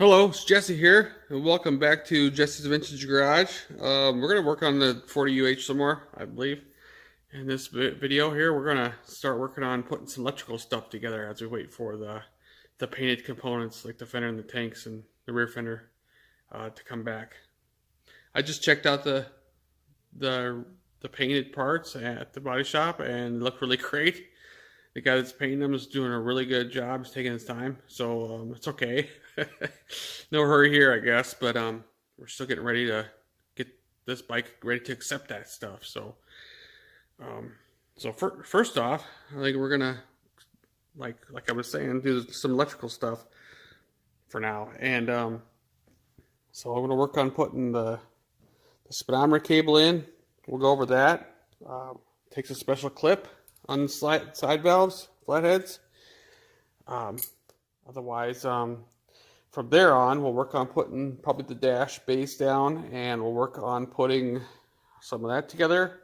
Hello, it's Jesse here, and welcome back to Jesse's Vintage Garage. We're going to work on the 40 UH some more, I believe. In this video here, we're going to start working on putting some electrical stuff together as we wait for the painted components, like the fender and the tanks and the rear fender, to come back. I just checked out the painted parts at the body shop, and they look really great. The guy that's painting them is doing a really good job. He's taking his time, so it's okay. No hurry here, I guess, but we're still getting ready to get this bike ready to accept that stuff. So, first off, I think we're gonna, like I was saying, do some electrical stuff for now, and so I'm gonna work on putting the speedometer cable in. We'll go over that. Takes a special clip on the side valves, flatheads. Otherwise, from there on, we'll work on putting probably the dash base down, and we'll work on putting some of that together,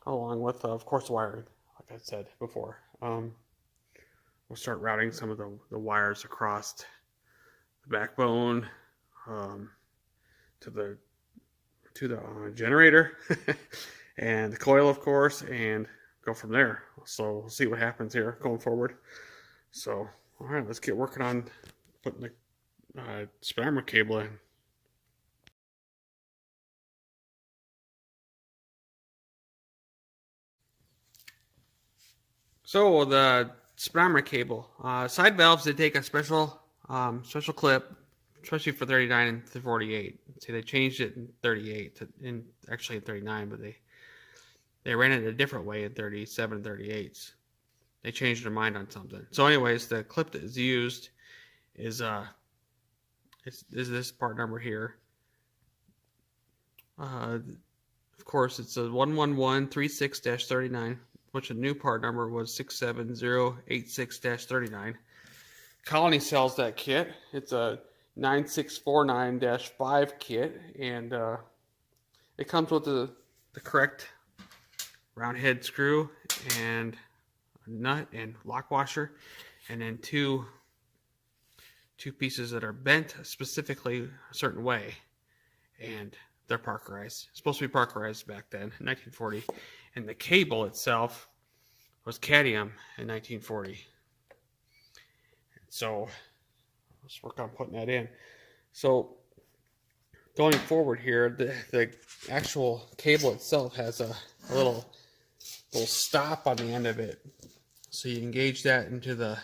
along with, of course, wiring, like I said before. We'll start routing some of the wires across the backbone to the generator and the coil, of course, and go from there. So we'll see what happens here going forward. So, all right, let's get working on putting the speedometer cable in. So the speedometer cable, side valves, they take a special clip, especially for 39 and 48. See, they changed it in 38 actually in 39, but they ran it a different way in 37 and 38s. They changed their mind on something. So anyways, the clip that is used is this part number here. Of course, it's a 11136-39, which the new part number was 67086-39. Colony sells that kit. It's a 9649-5 kit, and it comes with the correct round head screw and a nut and lock washer, and then two pieces that are bent specifically a certain way, and they're Parkerized. It's supposed to be Parkerized back then in 1940, and the cable itself was cadmium in 1940. So let's work on putting that in. So going forward here, the actual cable itself has a little stop on the end of it, so you engage that into the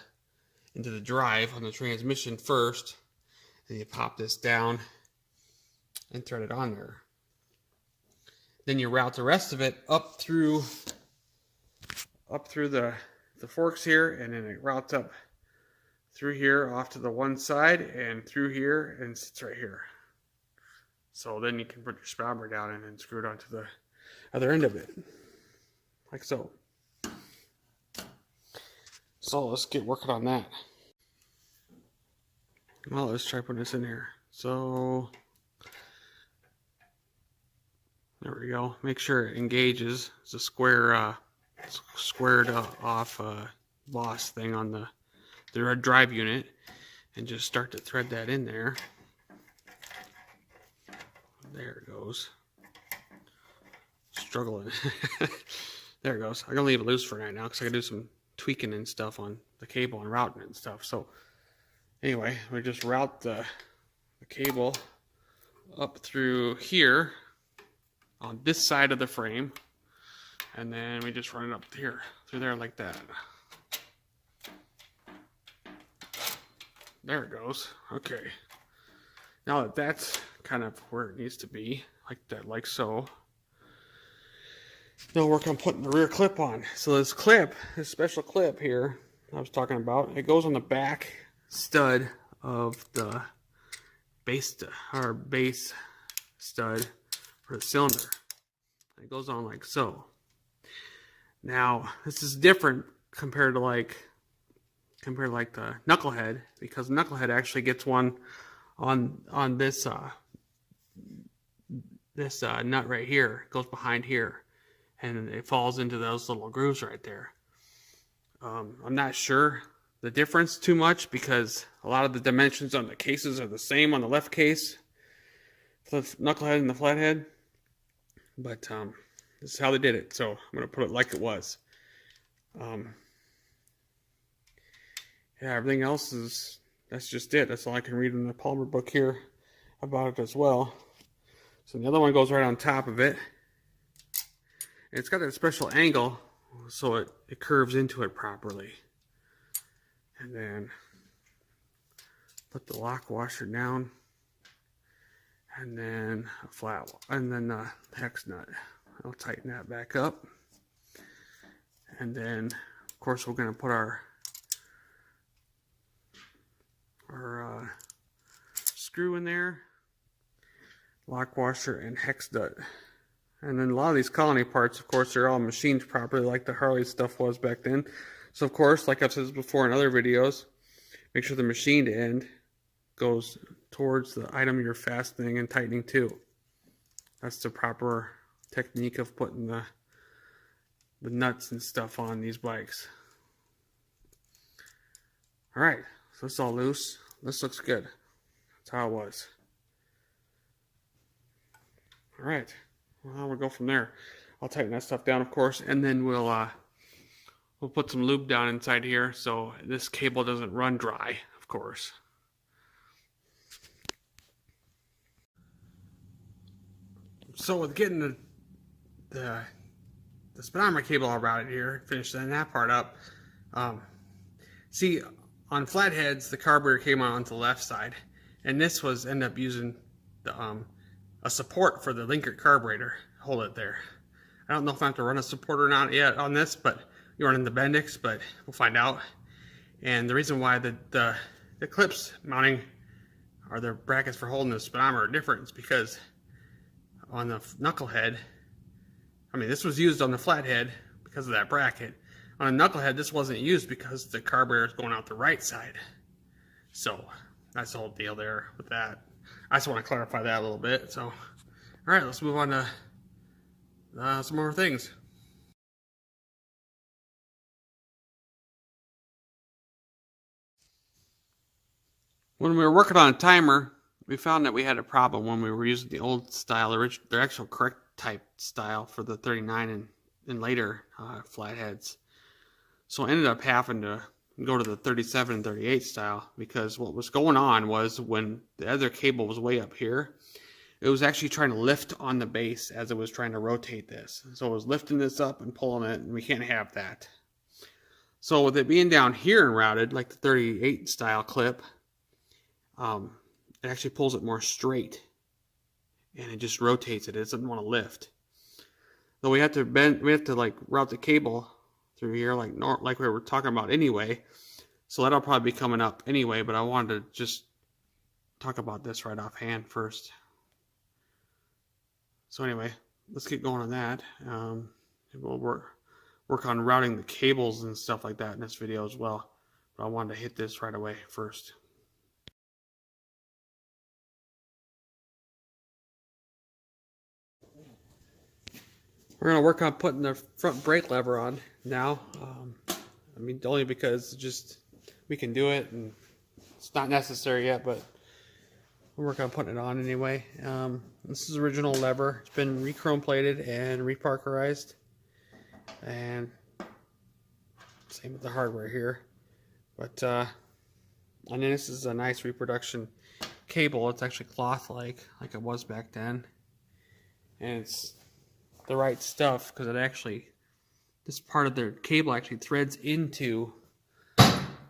drive on the transmission first, and you pop this down and thread it on there. Then you route the rest of it up through the forks here, and then it routes up through here off to the one side and through here and sits right here. So then you can put your speedometer down and then screw it onto the other end of it, like so. So let's get working on that. Well, let's try putting this in here. So there we go. Make sure it engages. It's a squared off boss thing on the drive unit, and just start to thread that in there. There it goes. Struggling. There it goes. I'm gonna leave it loose for right now because I can do some tweaking and stuff on the cable and routing and stuff. So anyway, we just route the cable up through here on this side of the frame, and then we just run it up here through there like that. There it goes. Okay, now that that's kind of where it needs to be, like that, like so, now work on putting the rear clip on. So this special clip here I was talking about, it goes on the back stud of the base stud for the cylinder. It goes on like so. Now this is different compared to the knucklehead, because knucklehead actually gets one on this nut right here. It goes behind here, and it falls into those little grooves right there. I'm not sure the difference too much because a lot of the dimensions on the cases are the same on the left case, the knucklehead and the flathead. But this is how they did it, so I'm going to put it like it was. Yeah, everything else is, that's just it. That's all I can read in the Palmer book here about it as well. So the other one goes right on top of it. And it's got that special angle so it curves into it properly. And then put the lock washer down. And then a flat, and then the hex nut. I'll tighten that back up. And then, of course, we're going to put our screw in there, lock washer, and hex nut. And then a lot of these colony parts, of course, they're all machined properly like the Harley stuff was back then. So, of course, like I've said before in other videos, make sure the machined end goes towards the item you're fastening and tightening to. That's the proper technique of putting the nuts and stuff on these bikes. Alright, so it's all loose. This looks good. That's how it was. Alright, well, we'll go from there. I'll tighten that stuff down, of course, and then we'll put some lube down inside here so this cable doesn't run dry, of course. So with getting the speedometer cable all routed here, finish that part up. See, on flatheads, the carburetor came on the left side, and this was ended up using the a support for the linker carburetor. Hold it there. I don't know if I have to run a support or not yet on this, but you're running the Bendix, but we'll find out. And the reason why the clips mounting or the brackets for holding the speedometer are different is because on the knucklehead, I mean, this was used on the flathead because of that bracket. On a knucklehead, this wasn't used because the carburetor is going out the right side. So that's the whole deal there with that. I just want to clarify that a little bit. So, all right, let's move on to some more things. When we were working on a timer, we found that we had a problem when we were using the old style, the actual correct type style for the 39 and later flatheads. So I ended up having to go to the 37 and 38 style because what was going on was when the other cable was way up here, it was actually trying to lift on the base as it was trying to rotate this. So it was lifting this up and pulling it, and we can't have that. So with it being down here and routed, like the 38 style clip, it actually pulls it more straight, and it just rotates it. It doesn't want to lift. So we have to like route the cable through here like we were talking about anyway. So that'll probably be coming up anyway, but I wanted to just talk about this right offhand first. So anyway, let's get going on that. We'll work on routing the cables and stuff like that in this video as well. But I wanted to hit this right away first. We're going to work on putting the front brake lever on now. I mean, only because we can do it, and it's not necessary yet, but we'll work on putting it on anyway. This is original lever. It's been re-chrome plated and re-parkerized. And same with the hardware here. But, and then this is a nice reproduction cable. It's actually cloth-like, like it was back then. And it's the right stuff because this part of the cable actually threads into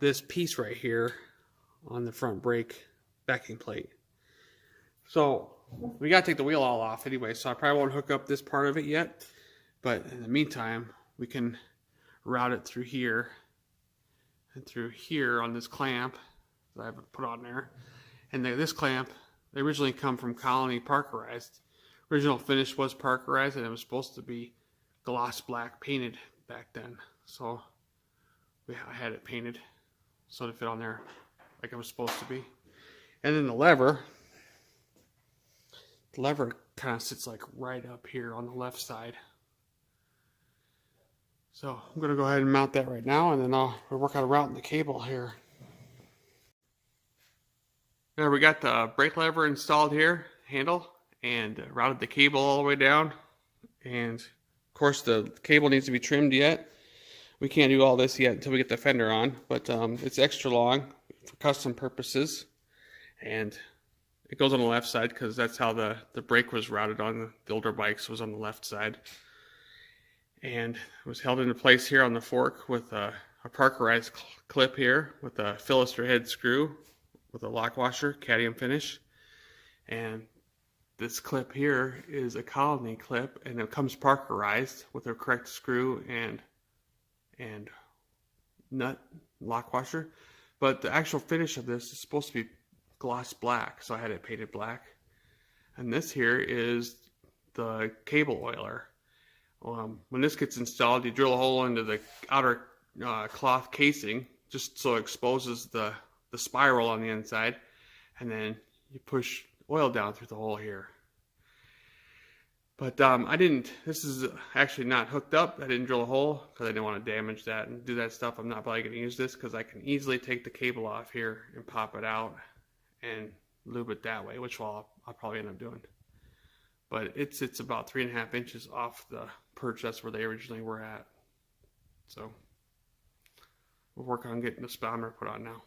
this piece right here on the front brake backing plate. So we got to take the wheel all off anyway, so I probably won't hook up this part of it yet, but in the meantime we can route it through here and through here on this clamp that I have put on there. And this clamp, they originally come from Colony Parkerized. Original finish was parkerized, and it was supposed to be gloss black painted back then. So I had it painted so to fit on there like it was supposed to be. And then the lever kind of sits like right up here on the left side. So I'm going to go ahead and mount that right now, and then we'll work on routing the cable here. There, we got the brake lever installed here, handle, and routed the cable all the way down. And of course the cable needs to be trimmed yet. We can't do all this yet until we get the fender on, but it's extra long for custom purposes. And it goes on the left side because that's how the brake was routed on the older bikes, was on the left side. And it was held into place here on the fork with a Parkerized clip here with a Philister head screw with a lock washer, cadmium finish. And this clip here is a colony clip, and it comes Parkerized with a correct screw and nut lock washer. But the actual finish of this is supposed to be gloss black, so I had it painted black. And this here is the cable oiler. When this gets installed, you drill a hole into the outer cloth casing just so it exposes the spiral on the inside, and then you push oil down through the hole here. But this is actually not hooked up. I didn't drill a hole because I didn't want to damage that and do that stuff. I'm not probably going to use this because I can easily take the cable off here and pop it out and lube it that way, which I'll probably end up doing. But it's about 3.5 inches off the perch. That's where they originally were at. So we'll work on getting the speedometer put on now.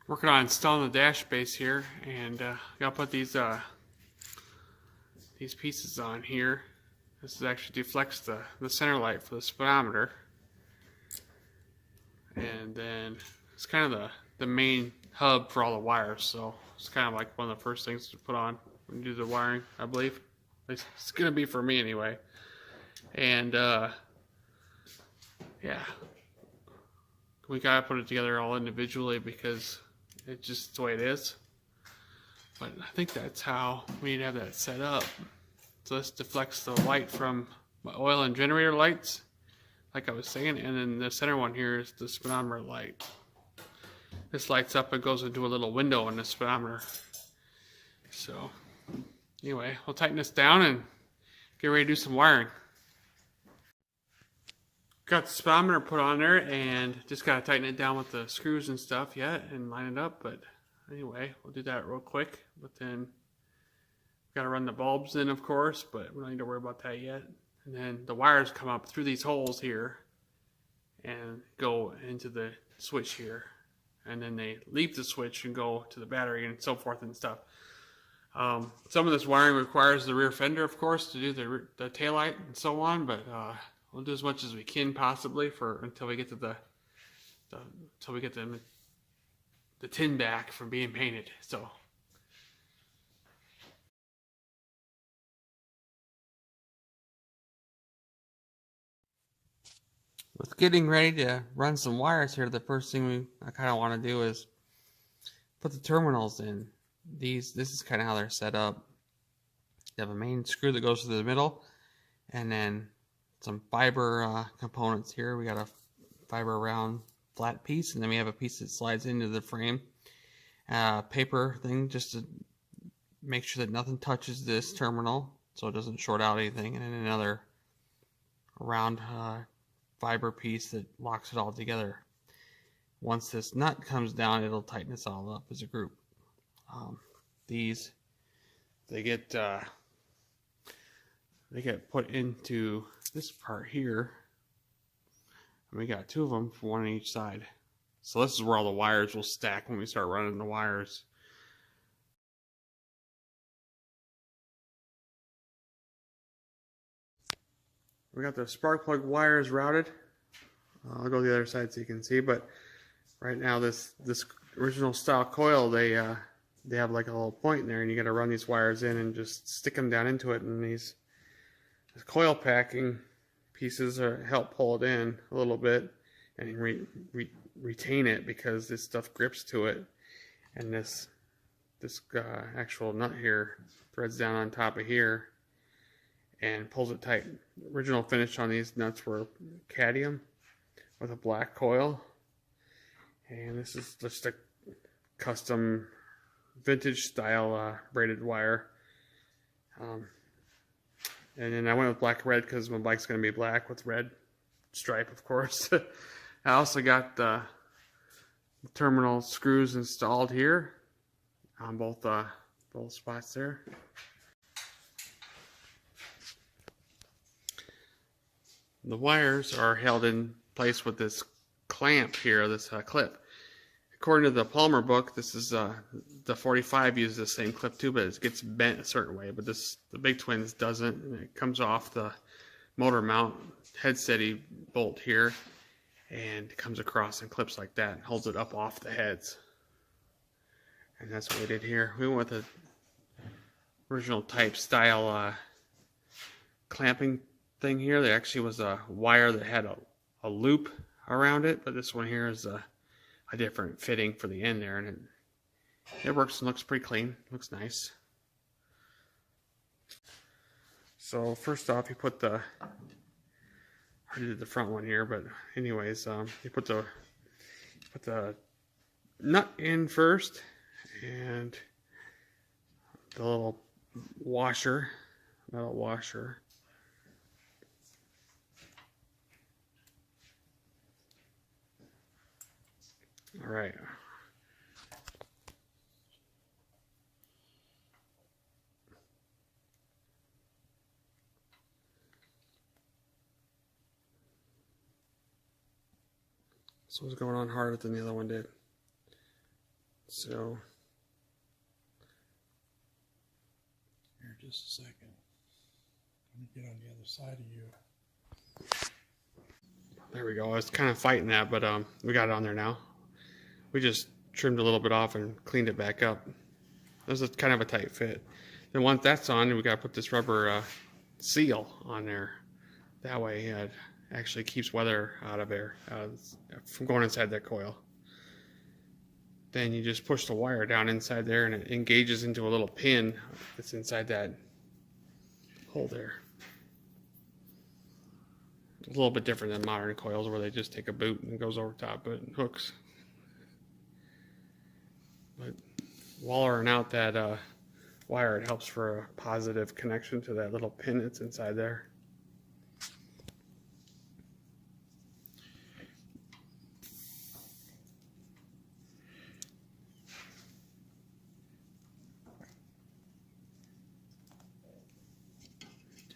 Working on installing the dash base here, and gotta put these pieces on here. This is actually deflects the center light for the speedometer, and then it's kind of the main hub for all the wires. So it's kind of like one of the first things to put on when you do the wiring, I believe. It's gonna be for me anyway. And yeah, we gotta put it together all individually because it's just the way it is. But I think that's how we need to have that set up. So this deflects the light from my oil and generator lights, like I was saying, and then the center one here is the speedometer light. This lights up and goes into a little window in the speedometer. So anyway, we'll tighten this down and get ready to do some wiring. Got the speedometer put on there and just got to tighten it down with the screws and stuff yet and line it up. But anyway, we'll do that real quick. But then got to run the bulbs in, of course, but we don't need to worry about that yet. And then the wires come up through these holes here and go into the switch here. And then they leave the switch and go to the battery and so forth and stuff. Some of this wiring requires the rear fender, of course, to do the taillight and so on, but we'll do as much as we can possibly until we get to the tin back from being painted. So with getting ready to run some wires here, the first thing I kind of want to do is put the terminals in. This is kind of how they're set up. You have a main screw that goes through the middle, and then some fiber components here. We got a fiber round flat piece, and then we have a piece that slides into the frame. Paper thing just to make sure that nothing touches this terminal so it doesn't short out anything, and then another round fiber piece that locks it all together. Once this nut comes down, it'll tighten us all up as a group. These they get put into this part here, and we got two of them, one on each side. So this is where all the wires will stack when we start running the wires. We got the spark plug wires routed. I'll go to the other side so you can see, but right now this original style coil, they have like a little point in there, and you got to run these wires in and just stick them down into it, and these coil packing pieces help pull it in a little bit and retain it, because this stuff grips to it, and this actual nut here threads down on top of here and pulls it tight. The original finish on these nuts were cadmium with a black coil, And this is just a custom vintage style braided wire. And then I went with black and red because my bike's going to be black with red stripe, of course. I also got the terminal screws installed here on both spots there. The wires are held in place with this clamp here, this clip. According to the Palmer book, this is the 45 uses the same clip too, but it gets bent a certain way. But the Big Twins doesn't, and it comes off the motor mount head steady bolt here, and it comes across and clips like that and holds it up off the heads. And that's what we did here. We went with the original type style clamping thing here. There actually was a wire that had a loop around it, but this one here is a different fitting for the end there, and it works and looks pretty clean. Looks nice. So first off, you put I did the front one here, but anyways, you put the nut in first, and the little washer, metal washer. All right. So it's going on harder than the other one did. So here, just a second. Let me get on the other side of you. there we go. I was kind of fighting that, but we got it on there now. We just trimmed a little bit off and cleaned it back up. This is kind of a tight fit. Then once that's on, we got to put this rubber seal on there. That way it actually keeps weather out of there from going inside that coil. Then you just push the wire down inside there, and it engages into a little pin that's inside that hole there. It's a little bit different than modern coils where they just take a boot and it goes over top of it and hooks. But wallering out that wire, it helps for a positive connection to that little pin that's inside there.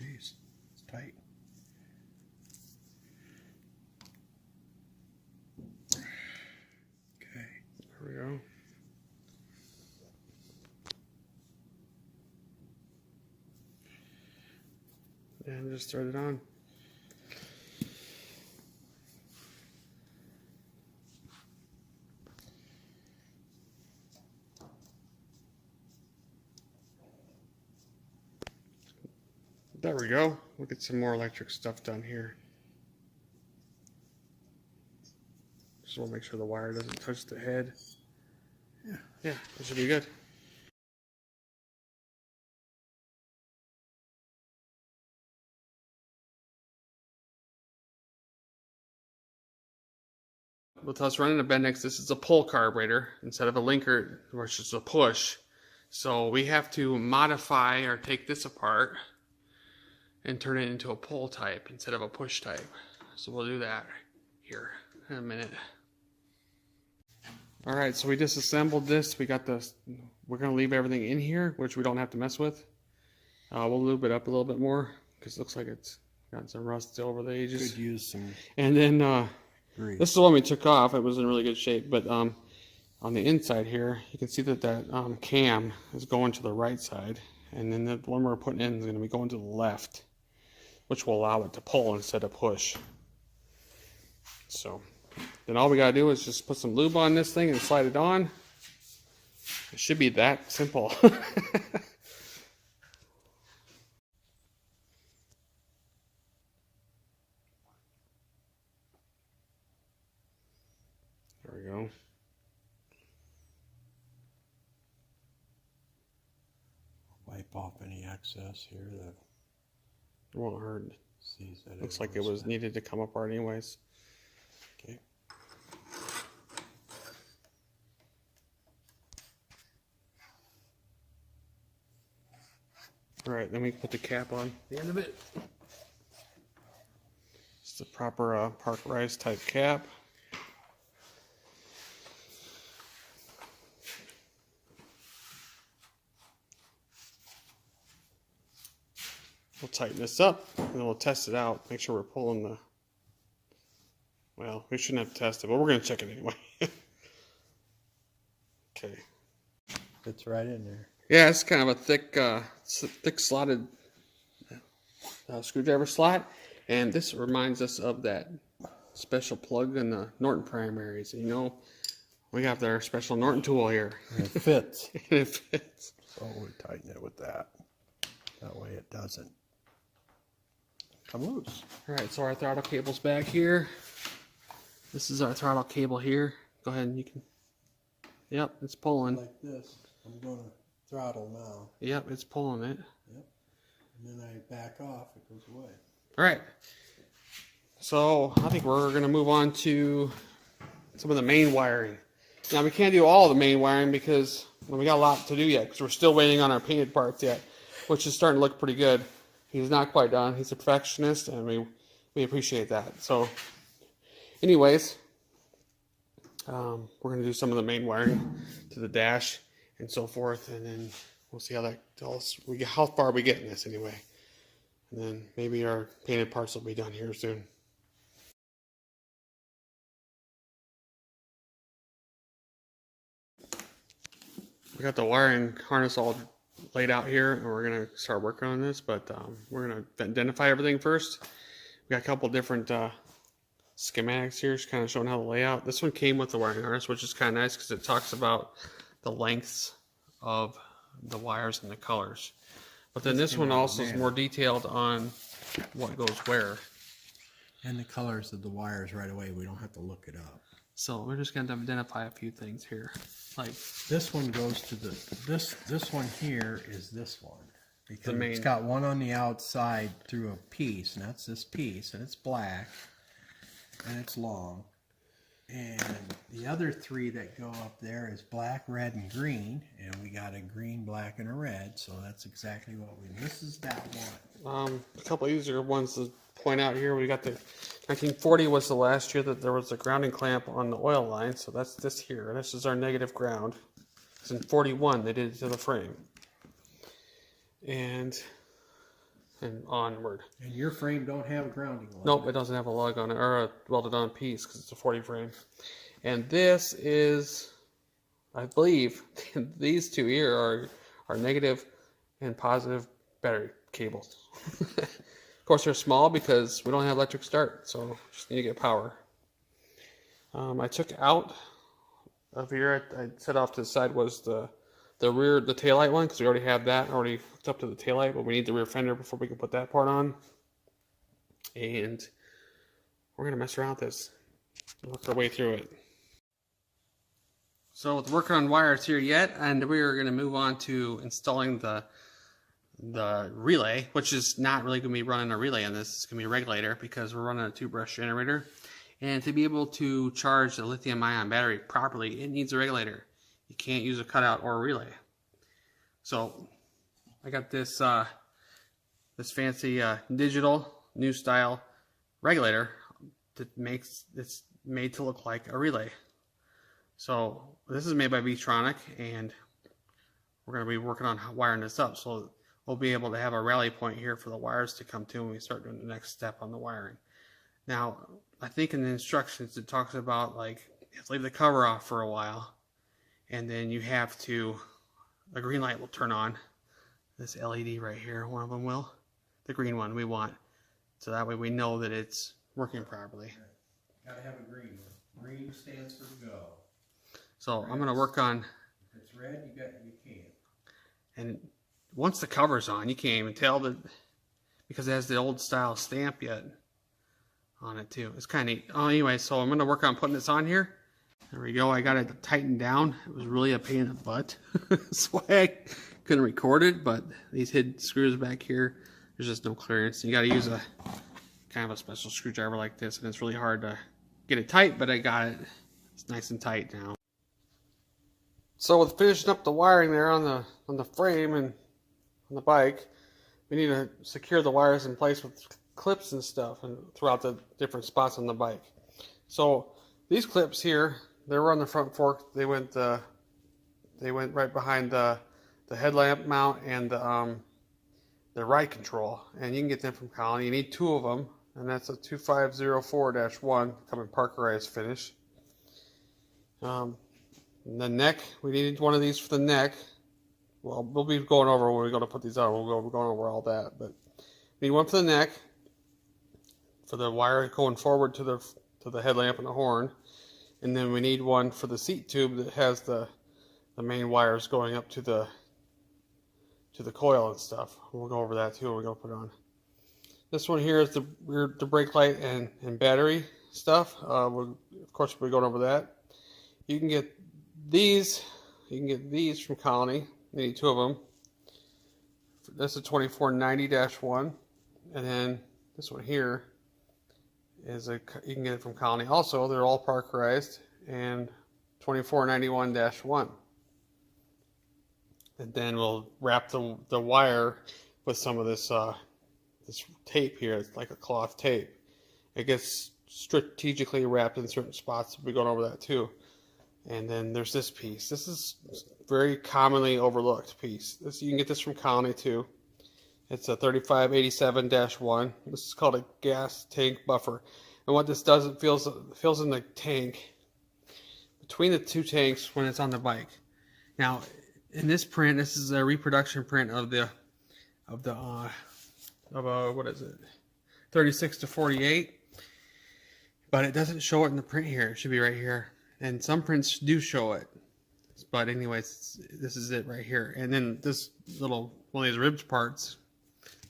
Jeez, it's tight. Okay. There we go. And just thread it on. There we go. We'll get some more electric stuff done here. Just want to make sure the wire doesn't touch the head. Yeah, that should be good. With us running a Bendix, this is a pull carburetor instead of a linker, which is a push. So we have to modify or take this apart and turn it into a pull type instead of a push type. So we'll do that here in a minute. All right, so we disassembled this. We got this. We're gonna leave everything in here, which we don't have to mess with. We'll lube it up a little bit more because it looks like it's got some rust over the edges. Could use some. And then grease. this is the one we took off. It was in really good shape, but on the inside here, you can see that cam is going to the right side, and then the one we're putting in is going to be going to the left, which will allow it to pull instead of push. So then all we got to do is just put some lube on this thing and slide it on. It should be that simple. There we go. Wipe off any excess here that It won't hurt. sees that. Looks like it was needed to come apart anyways. Okay. Alright, then we put the cap on the end of it. It's the proper park rise type cap. We'll tighten this up and then we'll test it out. Make sure we're pulling the... Well, we shouldn't have to test it, but we're going to check it anyway. Okay. It's right in there. Yeah, it's kind of a thick slotted screwdriver slot. And this reminds us of that special plug in the Norton primaries. You know, we got their special Norton tool here. And it fits. It fits. So we tighten it with that. That way it doesn't come loose. Alright, so our throttle cable's back here. This is our throttle cable here. Go ahead and you can... Yep, it's pulling. Like this. I'm going to throttle now. Yep, it's pulling it. Yep. And then I back off, it goes away. Alright. So, I think we're going to move on to some of the main wiring. Now, we can't do all the main wiring because we got a lot to do yet because we're still waiting on our painted parts yet, which is starting to look pretty good. He's not quite done. He's a perfectionist, and we appreciate that. So, anyways, we're going to do some of the main wiring to the dash and so forth, and then we'll see how that tells us how far we get in this anyway. And then maybe our painted parts will be done here soon. We got the wiring harness all laid out here, and we're going to start working on this, but we're going to identify everything first. We got a couple different schematics here, just kind of showing how the layout. This one came with the wiring harness, which is kind of nice because it talks about the lengths of the wires and the colors. But then this one also is more detailed on what goes where. And the colors of the wires right away. We don't have to look it up. So we're just going to identify a few things here. Like this one goes to the this one here is this one. Because main. It's got one on the outside through a piece, and that's this piece, and it's black, and it's long. And the other three that go up there is black, red, and green, and we got a green, black, and a red, so that's exactly what we... This is that one. A couple easier ones to point out here. We got the 1940 was the last year that there was a grounding clamp on the oil line, so that's this here. This is our negative ground. It's in 41 they did it to the frame. And onward. And your frame don't have a grounding line. Nope, it doesn't have a lug on it, or a welded on piece, because it's a 40 frame. And this is, I believe, these two here are negative and positive battery cables. Of course, they're small because we don't have electric start, so just need to get power. I took out of here, I set off to the side was the rear, the taillight one, because we already have that already hooked up to the taillight, but we need the rear fender before we can put that part on. And we're going to mess around with this, work our way through it. So with working on wires here yet, and we are going to move on to installing the relay, which is not really going to be running a relay on this. It's going to be a regulator because we're running a 2-brush generator. And to be able to charge the lithium-ion battery properly, it needs a regulator. You can't use a cutout or a relay. So I got this this fancy digital new style regulator that makes it's made to look like a relay. So this is made by V-Tronic, and we're going to be working on wiring this up. So we'll be able to have a rally point here for the wires to come to when we start doing the next step on the wiring. Now, I think in the instructions it talks about like you have to leave the cover off for a while, and then you have to, the green light will turn on. This LED right here, one of them will. The green one we want, so that way we know that it's working properly. Gotta have a green one. Green stands for go. So red, I'm gonna work on. If it's red, you can't. And once the cover's on, you can't even tell that because it has the old style stamp yet on it too. It's kind of neat. Oh, anyway, so I'm gonna work on putting this on here. There we go. I got it tightened down. It was really a pain in the butt. That's why I couldn't record it. But these hidden screws back here, there's just no clearance. You got to use a kind of a special screwdriver like this, and it's really hard to get it tight. But I got it. It's nice and tight now. So with finishing up the wiring there on the frame and on the bike, we need to secure the wires in place with clips and stuff and throughout the different spots on the bike. So these clips here, they were on the front fork. They went right behind the headlamp mount and the ride control, and you can get them from Colony. You need 2 of them, and that's a 2504-1 coming Parkerized finish. The neck, we needed one of these for the neck. Well, we'll be going over when we go to put these on. We're going over all that, but we need one for the neck, for the wire going forward to the headlamp and the horn, and then we need one for the seat tube that has the main wires going up to the coil and stuff. We'll go over that too when we go put it on. This one here is the brake light and battery stuff. Of course, we'll be going over that. You can get these. You can get these from Colony. You need 2 of them. This is 2490-1, and then this one here is you can get it from Colony. Also, they're all Parkerized and 2491-1. And then we'll wrap the wire with some of this this tape here. It's like a cloth tape. It gets strategically wrapped in certain spots. We'll be going over that too. And then there's this piece. This is very commonly overlooked piece. You can get this from Colony too. It's a 3587-1. This is called a gas tank buffer. And what this does, it fills in the tank between the 2 tanks when it's on the bike. Now, in this print, this is a reproduction print of what is it, 36-48. But it doesn't show it in the print here. It should be right here. And some prints do show it. But anyways, this is it right here. And then this little, one of these ribs parts,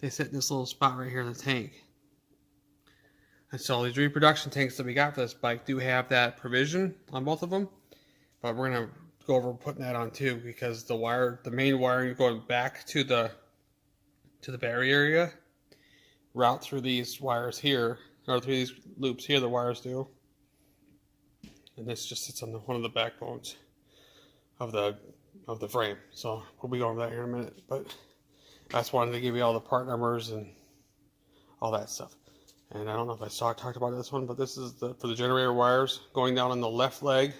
they sit in this little spot right here in the tank. And so these reproduction tanks that we got for this bike do have that provision on both of them. But we're going to go over putting that on too, because the main wiring going back to the battery area, route through these wires here, or through these loops here, the wires do. And this just sits on one of the backbones of the frame. So we'll be going over that here in a minute. But I just wanted to give you all the part numbers and all that stuff. And I don't know if I talked about this one, but this is for the generator wires going down on the left leg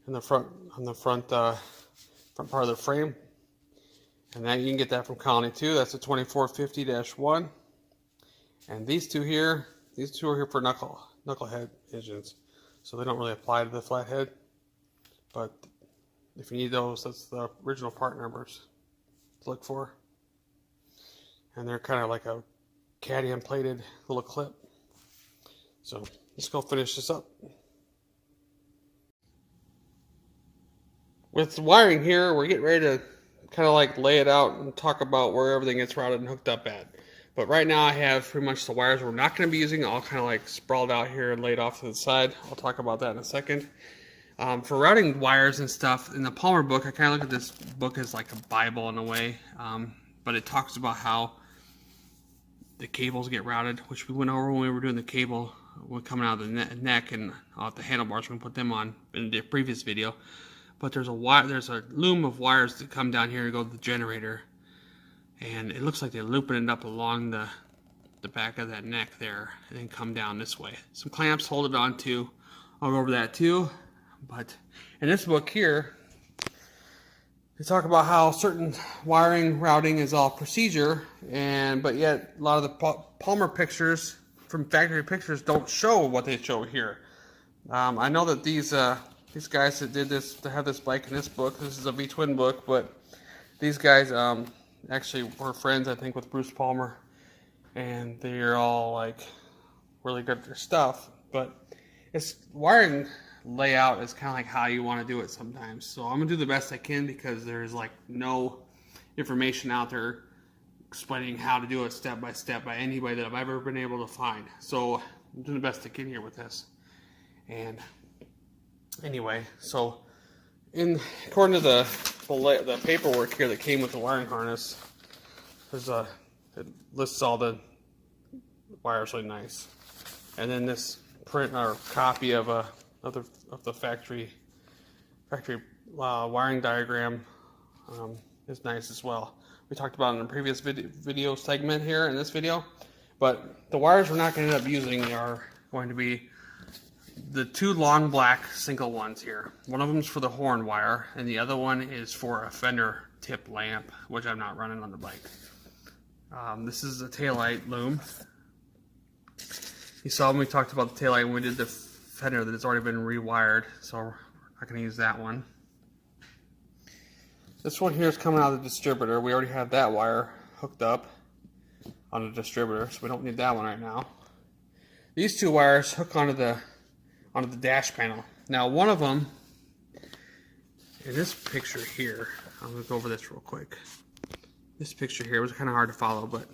in the front, on the front part of the frame. And that you can get that from Colony too. That's a 2450-1. And these two are here for knucklehead engines. So they don't really apply to the Flathead. But if you need those, that's the original part numbers to look for. And they're kind of like a cadmium plated little clip. So let's go finish this up. With the wiring here, we're getting ready to kind of like lay it out and talk about where everything gets routed and hooked up at. But right now I have pretty much the wires we're not going to be using all kind of like sprawled out here and laid off to the side. I'll talk about that in a second. For routing wires and stuff, in the Palmer book, I kind of look at this book as like a Bible in a way. But it talks about how the cables get routed, which we went over when we were doing the cable coming out of the neck and off the handlebars. We can put them on in the previous video. But there's a loom of wires that come down here to go to the generator. And it looks like they're looping it up along the back of that neck there and then come down this way. Some clamps hold it on too. I'll go over that too. But in this book here, they talk about how certain wiring routing is all procedure, but yet a lot of the Palmer pictures from factory pictures don't show what they show here. I know that these guys that did this, to have this bike in this book, this is a V-twin book, but these guys actually were friends, I think, with Bruce Palmer, and they're all like really good at their stuff. But it's wiring layout is kind of like how you want to do it sometimes. So I'm gonna do the best I can because there's like no information out there explaining how to do it step by step by anybody that I've ever been able to find. So I'm doing the best I can here with this. And anyway, so according to the paperwork here that came with the wiring harness, it lists all the wires really nice. And then this print or copy of the factory wiring diagram is nice as well. we talked about in a previous video segment here in this video. But the wires we're not going to end up using are going to be the two long black single ones here. One of them is for the horn wire, and the other one is for a fender tip lamp, which I'm not running on the bike. This is a taillight loom. You saw when we talked about the taillight when we did the fender that it's already been rewired, so we're not going to use that one. This one here is coming out of the distributor. We already have that wire hooked up on the distributor, so we don't need that one right now. These two wires hook onto the dash panel. Now one of them, in this picture here, I'm going to go over this real quick. This picture here was kind of hard to follow, but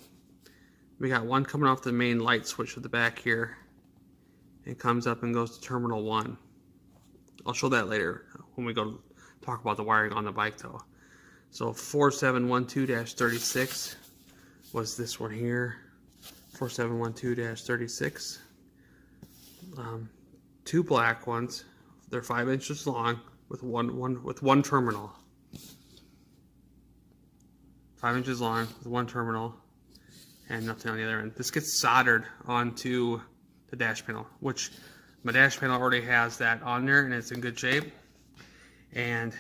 we got one coming off the main light switch at the back here. It comes up and goes to terminal 1. I'll show that later when we go talk about the wiring on the bike though. So 4712-36 was this one here. 4712-36. Two black ones. They're 5 inches long with one terminal. 5 inches long with one terminal and nothing on the other end. This gets soldered onto the dash panel, which my dash panel already has that on there and it's in good shape. And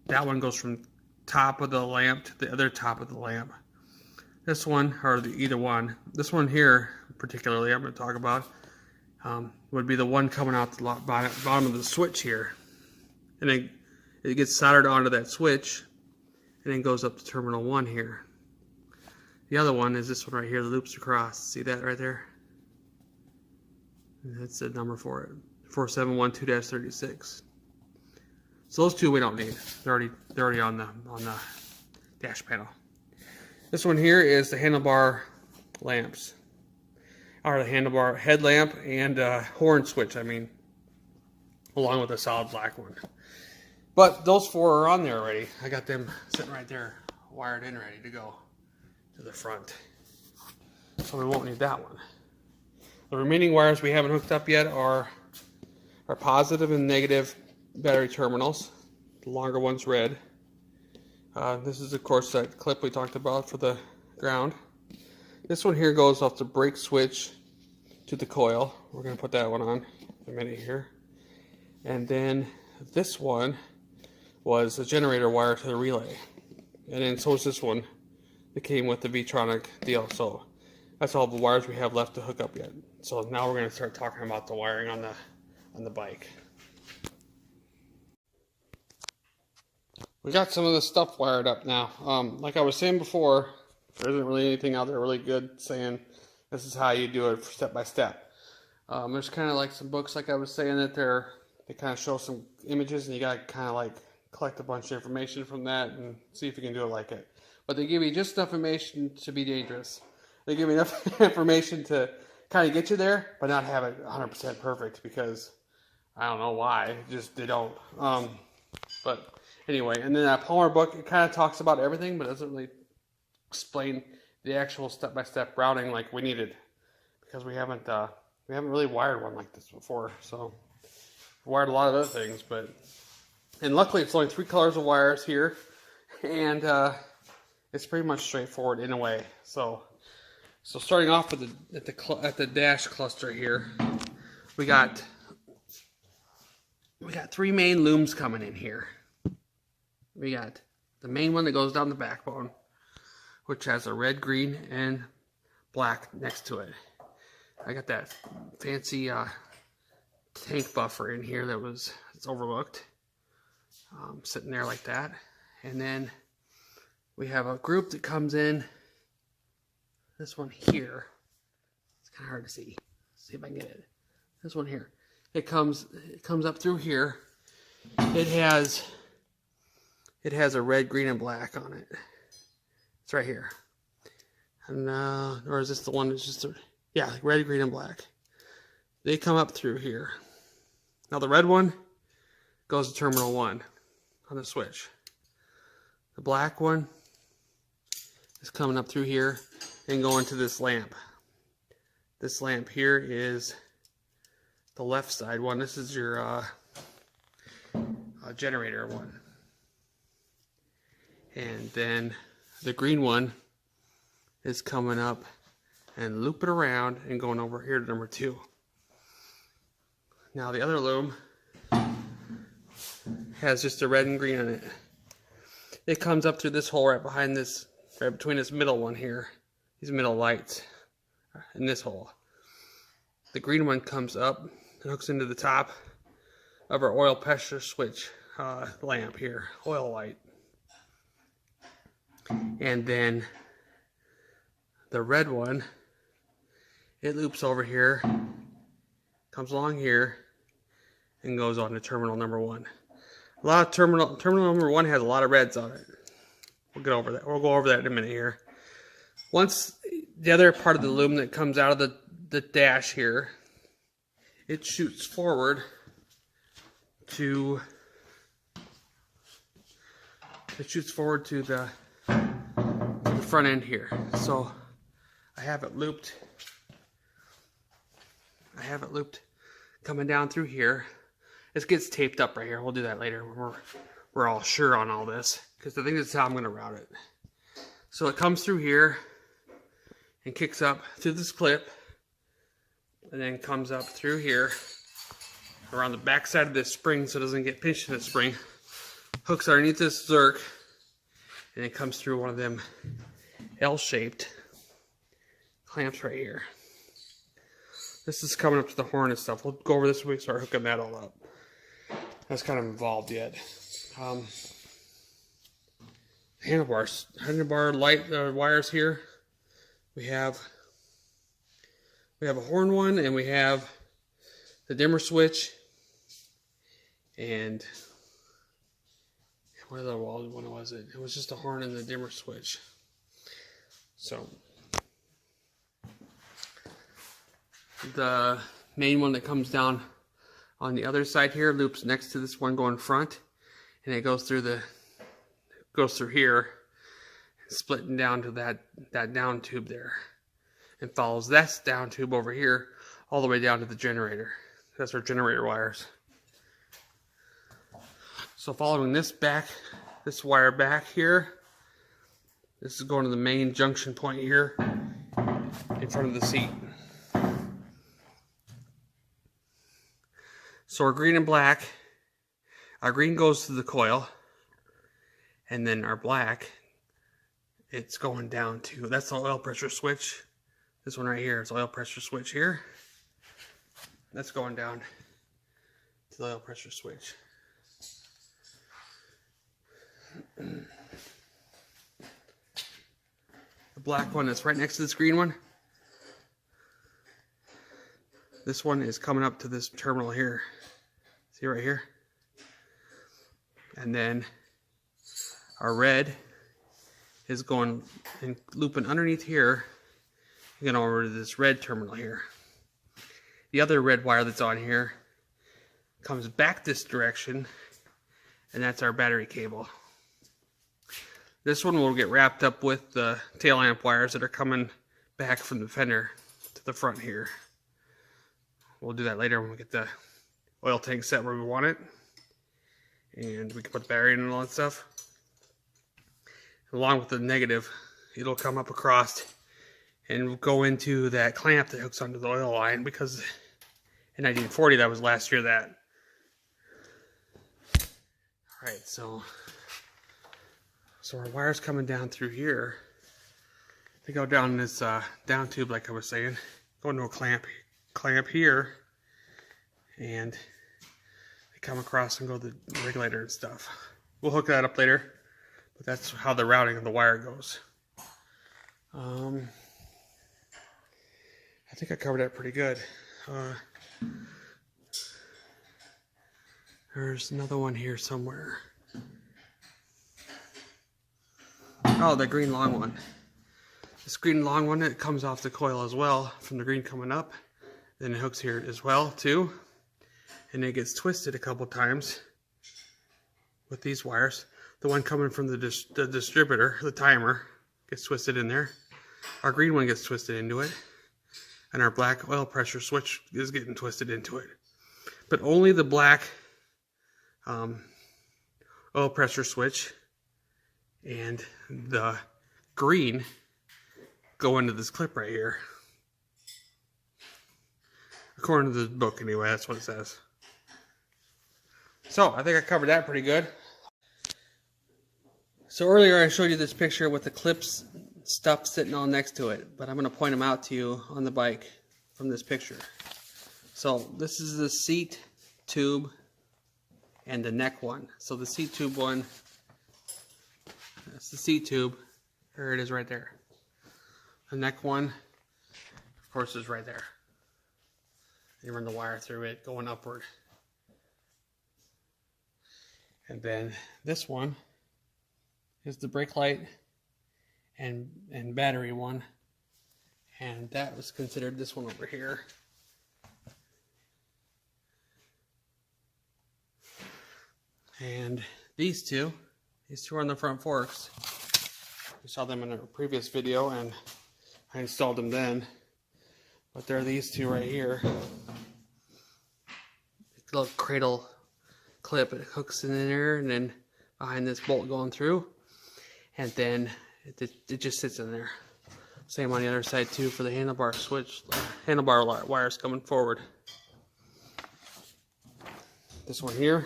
that one goes from top of the lamp to the other top of the lamp. This one, or either one, this one here particularly I'm going to talk about, would be the one coming out the bottom of the switch here. And then it gets soldered onto that switch and then goes up to terminal 1 here. The other one is this one right here that loops across. See that right there? That's the number for it. 4712-36. So those two we don't need. They're already on the dash panel. This one here is the handlebar lamps, or the handlebar headlamp and horn switch. I mean, along with the solid black one. But those four are on there already. I got them sitting right there, wired in, ready to go to the front. So we won't need that one. The remaining wires we haven't hooked up yet are positive and negative battery terminals. The longer one's red. This is of course that clip we talked about for the ground. This one here goes off the brake switch to the coil. We're going to put that one on in a minute here. And then this one was a generator wire to the relay. And then so is this one that came with the V-tronic deal. So that's all the wires we have left to hook up yet. So now we're going to start talking about the wiring on the bike. We got some of the stuff wired up now. Like I was saying before, there isn't really anything out there really good saying this is how you do it step by step. There's kind of like some books, like I was saying, that they kind of show some images, and you got to kind of like collect a bunch of information from that and see if you can do it like it. But they give you just enough information to be dangerous. They give you enough information to kind of get you there, but not have it 100% perfect, because I don't know why. Just they don't. But anyway, and then that Palmer book, it kind of talks about everything, but doesn't really explain the actual step-by-step routing like we needed, because we haven't really wired one like this before. So we wired a lot of other things, and luckily it's only 3 colors of wires here, and it's pretty much straightforward in a way. So starting off with at the dash cluster here, we got 3 main looms coming in here. We got the main one that goes down the backbone, which has a red, green, and black next to it. I got that fancy tank buffer in here it's overlooked, sitting there like that. And then we have a group that comes in. This one here, it's kind of hard to see. Let's see if I can get it. This one here, it comes up through here. It has a red, green, and black on it. It's right here. And or is this the one that's just yeah, red, green, and black. They come up through here. Now the red one goes to terminal 1 on the switch. The black one is coming up through here and going to this lamp. This lamp here is the left side one. This is your generator one. And then the green one is coming up and looping around and going over here to number 2. Now the other loom has just a red and green on it. It comes up through this hole right behind this, right between this middle one here, these middle lights in this hole. The green one comes up and hooks into the top of our oil pressure switch lamp here, oil light. And then the red one, it loops over here, comes along here, and goes on to terminal number 1. A lot of terminal number 1 has a lot of reds on it. We'll get over that. We'll go over that in a minute here. Once the other part of the loom that comes out of the dash here, it shoots forward to the front end here. So I have it looped. Coming down through here. It gets taped up right here. We'll do that later. We're all sure on all this, because I think this is how I'm going to route it. So it comes through here and kicks up through this clip, and then comes up through here around the back side of this spring so it doesn't get pinched in the spring. Hooks underneath this zerk, and it comes through one of them L-shaped clamps right here. This is coming up to the horn and stuff. We'll go over this when we start hooking that all up. That's kind of involved yet. Handlebar light wires here. We have a horn one, and we have the dimmer switch, and what other one was it? It was just a horn and the dimmer switch. So the main one that comes down on the other side here loops next to this one going front, and it goes through here, splitting down to that down tube there, and follows that down tube over here all the way down to the generator. That's our generator wires. So following this wire back here, this is going to the main junction point here in front of the seat. So our green and black, our green goes to the coil, and then our black, it's going down to, that's the oil pressure switch. This one right here is oil pressure switch here. That's going down to the oil pressure switch. The black one that's right next to this green one, this one is coming up to this terminal here. See right here? And then our red is going and looping underneath here, going over to this red terminal here. The other red wire that's on here comes back this direction, and that's our battery cable. This one will get wrapped up with the tail lamp wires that are coming back from the fender to the front here. We'll do that later when we get the oil tank set where we want it, and we can put the battery in and all that stuff. Along with the negative, it'll come up across and go into that clamp that hooks onto the oil line, because in 1940 that was last year that. Alright, so our wires coming down through here, they go down this down tube like I was saying, go into a clamp here, and they come across and go to the regulator and stuff. We'll hook that up later, but that's how the routing of the wire goes. I think I covered that pretty good. There's another one here somewhere. Oh, the green long one. This green long one, it comes off the coil as well from the green coming up. Then it hooks here as well too. And it gets twisted a couple times with these wires. The one coming from the distributor, the timer, gets twisted in there. Our green one gets twisted into it. And our black oil pressure switch is getting twisted into it. But only the black oil pressure switch and the green go into this clip right here. According to the book anyway, that's what it says. So I think I covered that pretty good. So earlier I showed you this picture with the clips stuff sitting all next to it, but I'm going to point them out to you on the bike from this picture. So this is the seat tube and the neck one. So the seat tube one, that's the seat tube. There it is right there. The neck one, of course, is right there. You run the wire through it going upward. And then this one is the brake light and battery one. And that was considered this one over here. And these two are on the front forks. You saw them in a previous video and I installed them then. But they're these two right here. Little cradle clip, it hooks in there and then behind this bolt going through. And then it just sits in there. Same on the other side too for the handlebar switch, handlebar wires coming forward. This one here,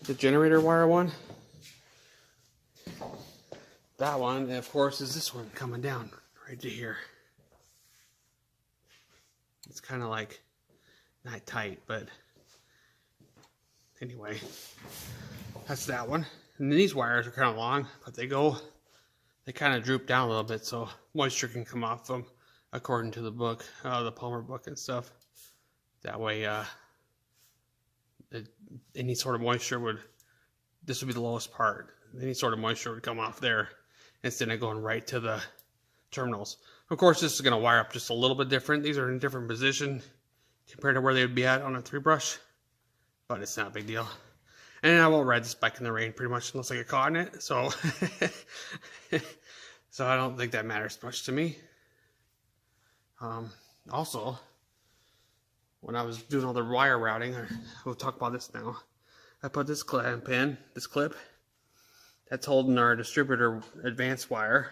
the generator wire one. That one, and of course, is this one coming down right to here. It's kind of like, not tight, but anyway, that's that one. And these wires are kind of long, but they kind of droop down a little bit so moisture can come off them according to the book, the Palmer book and stuff. That way, any sort of moisture this would be the lowest part. Any sort of moisture would come off there instead of going right to the terminals. Of course, this is going to wire up just a little bit different. These are in a different position compared to where they would be at on a 3-brush, but it's not a big deal. And I won't ride this bike in the rain pretty much unless I get caught in it. So, so I don't think that matters much to me. Also, when I was doing all the wire routing, we'll talk about this now. I put this clamp in, this clip, that's holding our distributor advanced wire.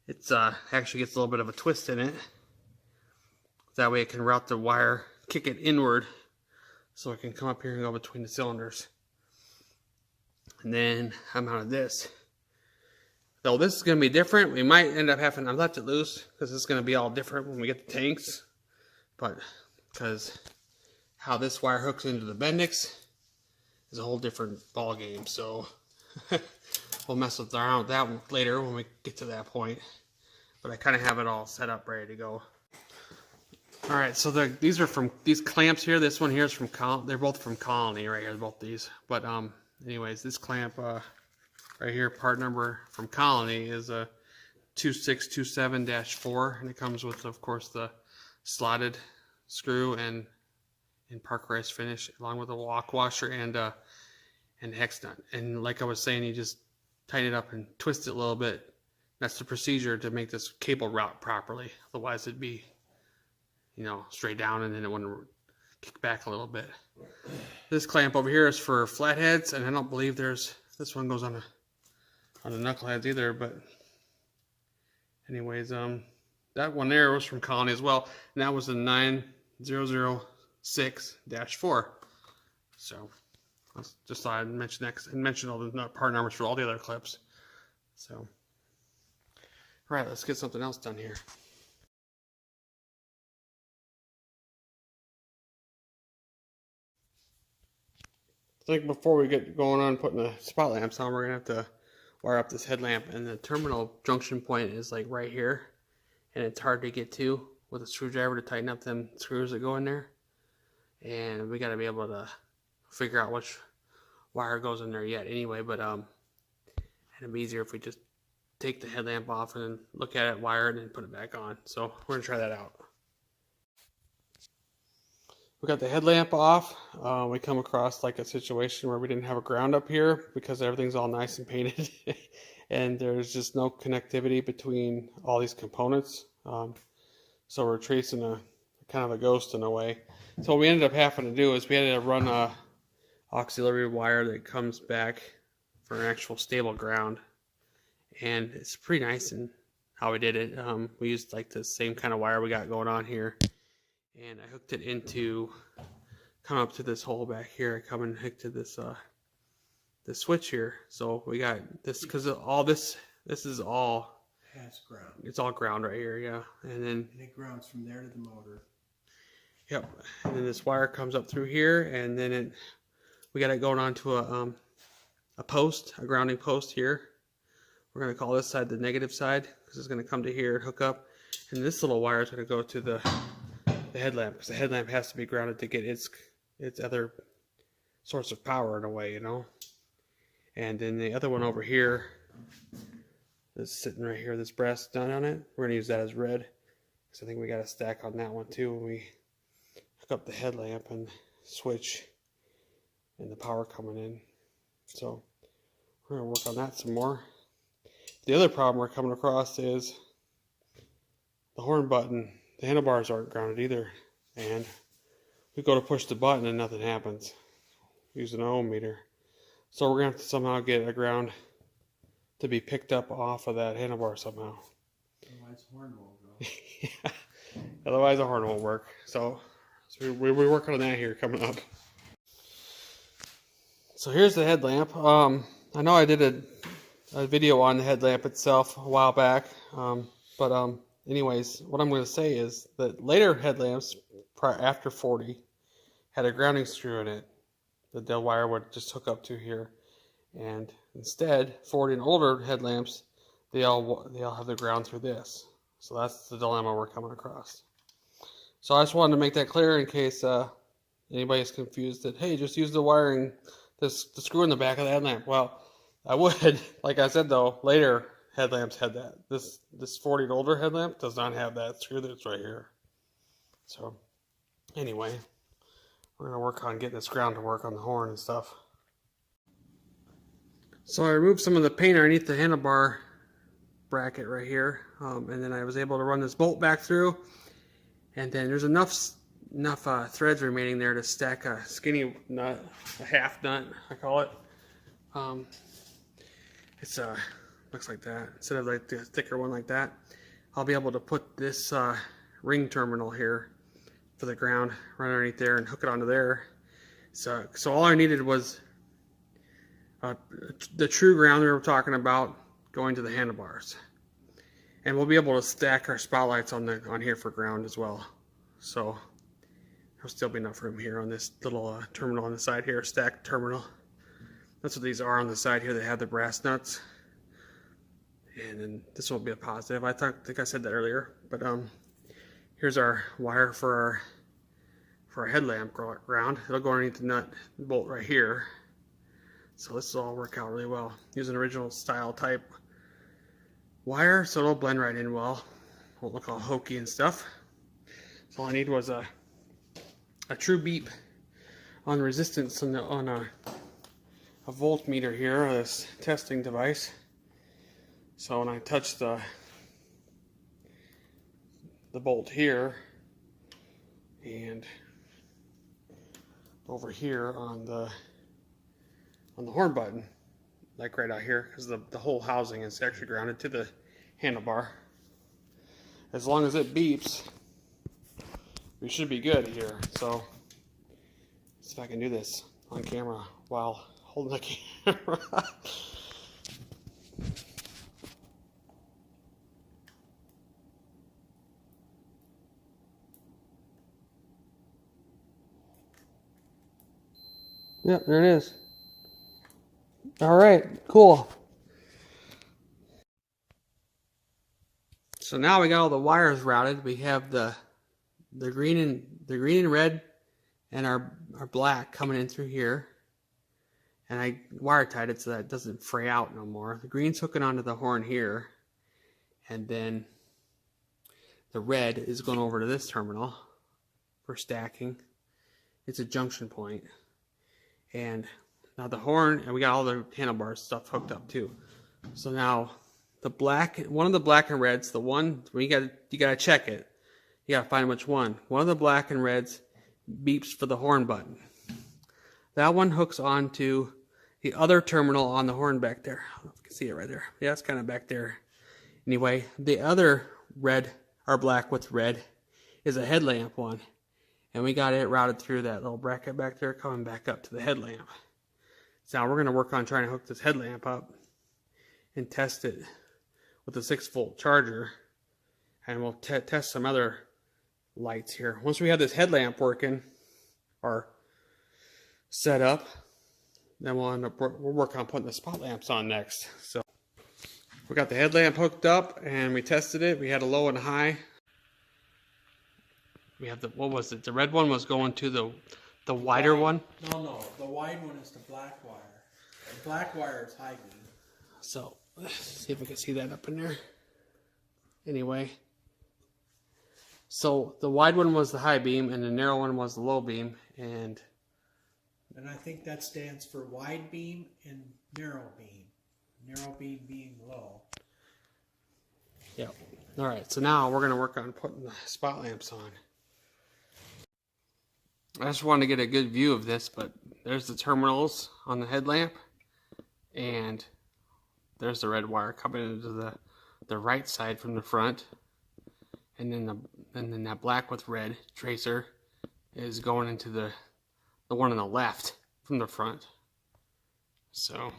It's actually gets a little bit of a twist in it. That way it can route the wire, kick it inward, so it can come up here and go between the cylinders. And then I mounted this. Though this is going to be different, we might end up having, I left it loose because it's going to be all different when we get the tanks. But because how this wire hooks into the Bendix is a whole different ball game. So we'll mess around with that one later when we get to that point. But I kind of have it all set up ready to go. All right, so these are from these clamps here. This one here is from they're both from Colony right here, both these. But anyways, this clamp right here, part number from Colony is a 2627-4, and it comes with, of course, the slotted screw and park race finish, along with a lock washer and hex nut. And like I was saying, you just tighten it up and twist it a little bit. That's the procedure to make this cable route properly. Otherwise, it'd be, straight down, and then it wouldn't kick back a little bit. This clamp over here is for flatheads, and I don't believe this one goes on the knuckleheads either. But anyways, that one there was from Colony as well, and that was the 9006-4. So I just thought I'd mention that and mention all the part numbers for all the other clips. So, all right, let's get something else done here. I think before we get going on putting the spot lamps on, we're going to have to wire up this headlamp. And the terminal junction point is like right here. And it's hard to get to with a screwdriver to tighten up them screws that go in there. And we got to be able to figure out which wire goes in there yet anyway. But it'd be easier if we just take the headlamp off and then look at it, wire it, and put it back on. So we're going to try that out. We got the headlamp off. We come across like a situation where we didn't have a ground up here because everything's all nice and painted and there's just no connectivity between all these components. So we're tracing a kind of a ghost in a way. So what we ended up having to do is we had to run a auxiliary wire that comes back for an actual stable ground. and it's pretty nice in how we did it. We used like the same kind of wire we got going on here, and I hooked it into, come up to this hole back here. I come and hooked to this the switch here. So we got this, because all this is all has ground. It's all ground right here, yeah. And it grounds from there to the motor. Yep. And then this wire comes up through here, and then we got it going on to a post, a grounding post here. We're going to call this side the negative side, because it's going to come to here and hook up. And this little wire is going to go to the headlamp, because the headlamp has to be grounded to get its other source of power in a way, you know. And then the other one over here is sitting right here, this brass done on it. We're going to use that as red, because I think we got a stack on that one too when we hook up the headlamp and switch and the power coming in. So we're going to work on that some more. The other problem we're coming across is the horn button. The handlebars aren't grounded either, and we go to push the button and nothing happens. Using an ohm meter. So we're going to have to somehow get a ground to be picked up off of that handlebar somehow. Otherwise the horn won't go. Yeah. Otherwise the horn won't work. So we're working on that here coming up. So here's the headlamp. I know I did a video on the headlamp itself a while back. Anyways, what I'm going to say is that later headlamps, after 40, had a grounding screw in it that the wire would just hook up to here. And instead, 40 and older headlamps, they all have the ground through this. So that's the dilemma we're coming across. So I just wanted to make that clear in case anybody's confused that, hey, just use the wiring, the screw in the back of the headlamp. Well, I would. Like I said, though, later headlamps had that. This 40 and older headlamp does not have that screw that's right here. So anyway, we're going to work on getting this ground to work on the horn and stuff. So I removed some of the paint underneath the handlebar bracket right here, and then I was able to run this bolt back through, and then there's enough threads remaining there to stack a skinny nut, a half nut I call it. It's looks like that instead of like the thicker one like that. I'll be able to put this ring terminal here for the ground right underneath there and hook it onto there. So all I needed was the true ground we were talking about going to the handlebars, and we'll be able to stack our spotlights on here for ground as well. So there'll still be enough room here on this little terminal on the side here, stacked terminal. That's what these are on the side here. They have the brass nuts, and then this will be a positive. I think I said that earlier, but here's our wire for our headlamp ground. It'll go underneath the nut bolt right here. So this will all work out really well. Using original style type wire, so it'll blend right in well. Won't look all hokey and stuff. So all I need was a true beep on resistance on a voltmeter here, this testing device. So when I touch the bolt here and over here on the horn button, like right out here, because the whole housing is actually grounded to the handlebar. As long as it beeps, we should be good here. So let's see if I can do this on camera while holding the camera. Yep, there it is. All right, cool. So now we got all the wires routed. We have the green and red and our black coming in through here. And I wire tied it so that it doesn't fray out no more. The green's hooking onto the horn here, and then the red is going over to this terminal for stacking. It's a junction point. And now the horn, and we got all the handlebar stuff hooked up too. So now the black, one of the black and reds, the one where you gotta check it. You gotta find which one. One of the black and reds beeps for the horn button. That one hooks onto the other terminal on the horn back there. I don't know if you can see it right there. Yeah, it's kind of back there. Anyway, the other red, or black with red, is a headlamp one. And we got it routed through that little bracket back there, coming back up to the headlamp. So now we're going to work on trying to hook this headlamp up and test it with a 6-volt charger. And we'll test some other lights here. Once we have this headlamp working, or set up, then we'll work on putting the spot lamps on next. So we got the headlamp hooked up and we tested it. We had a low and high. We have the, what was it? The red one was going to the wider one. No, the wide one is the black wire. The black wire is high beam. So let's see if we can see that up in there. Anyway, so the wide one was the high beam and the narrow one was the low beam, and I think that stands for wide beam and narrow beam. Narrow beam being low. Yep. All right, so now we're going to work on putting the spot lamps on. I just wanted to get a good view of this, but there's the terminals on the headlamp, and there's the red wire coming into the right side from the front, and then that black with red tracer is going into the one on the left from the front. So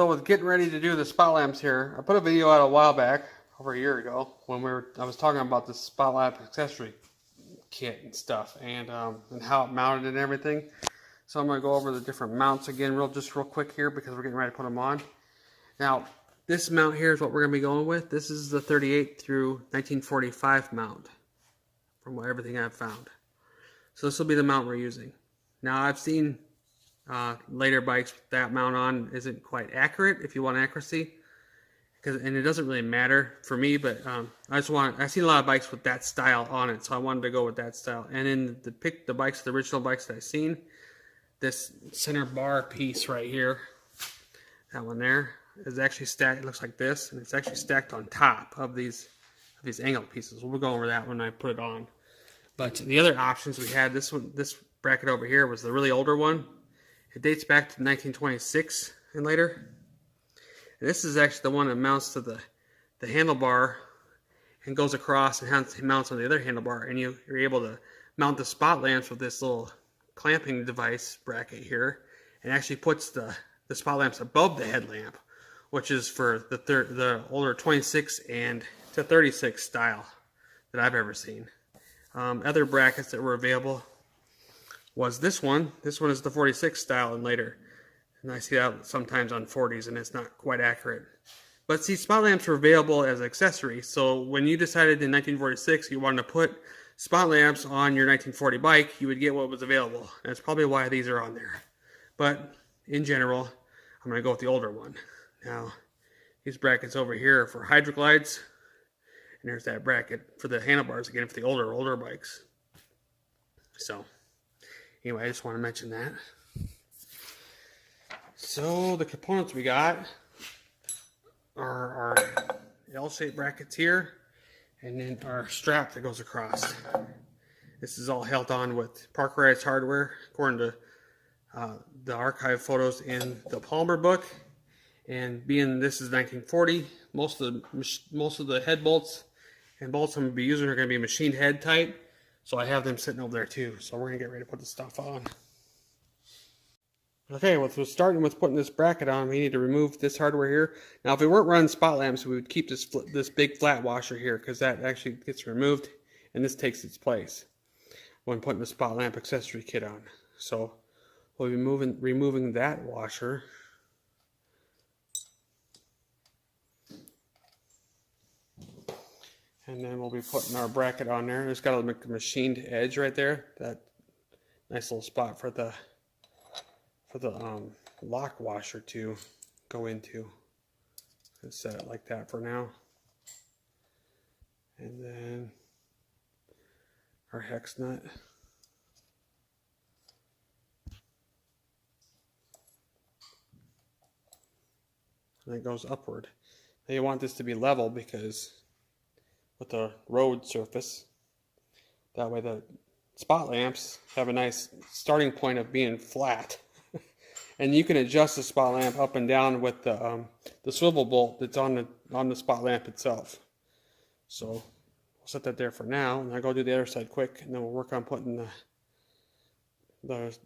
with getting ready to do the spot lamps here, I put a video out a while back, over a year ago, when I was talking about the spot lamp accessory kit and stuff, and how it mounted and everything. So I'm going to go over the different mounts again real quick here, because we're getting ready to put them on. Now, this mount here is what we're going to be going with. This is the 38 through 1945 mount, from everything I've found. So this will be the mount we're using. Now, I've seen later bikes with that mount on isn't quite accurate if you want accuracy, and it doesn't really matter for me, but I've seen a lot of bikes with that style on it, so I wanted to go with that style. And in the original bikes that I've seen, this center bar piece right here, that one there, is actually stacked. It looks like this, and it's actually stacked on top of these angled pieces. We'll go over that when I put it on. But the other options we had, this bracket over here was the really older one. It dates back to 1926 and later. And this is actually the one that mounts to the handlebar and goes across and mounts on the other handlebar. And you're able to mount the spot lamps with this little clamping device bracket here, and actually puts the spot lamps above the headlamp, which is for the older 26 and to 36 style that I've ever seen. Other brackets that were available was this one. This one is the 46 style and later. And I see that sometimes on 40s, and it's not quite accurate. But see, spot lamps were available as accessories. So when you decided in 1946 you wanted to put spot lamps on your 1940 bike, you would get what was available. And that's probably why these are on there. But in general, I'm going to go with the older one. Now, these brackets over here are for hydroglides. And there's that bracket for the handlebars again for the older bikes. So, anyway, I just want to mention that. So, the components we got are our L-shaped brackets here, and then our strap that goes across. This is all held on with Parkerized hardware, according to the archive photos in the Palmer book. And being this is 1940, most of the head bolts and bolts I'm going to be using are going to be machined head type. So I have them sitting over there too. So we're going to get ready to put the stuff on. Okay, well, so starting with putting this bracket on, we need to remove this hardware here. Now, if we weren't running spot lamps, we would keep this big flat washer here, because that actually gets removed, and this takes its place when putting the spot lamp accessory kit on. So we'll be removing that washer. And then we'll be putting our bracket on there. It's got a machined edge right there. That nice little spot for the lock washer to go into. Let's set it like that for now. And then our hex nut. And it goes upward. Now you want this to be level, because with the road surface. That way the spot lamps have a nice starting point of being flat. And you can adjust the spot lamp up and down with the swivel bolt that's on the spot lamp itself. So we'll set that there for now, and I'll go do the other side quick, and then we'll work on putting the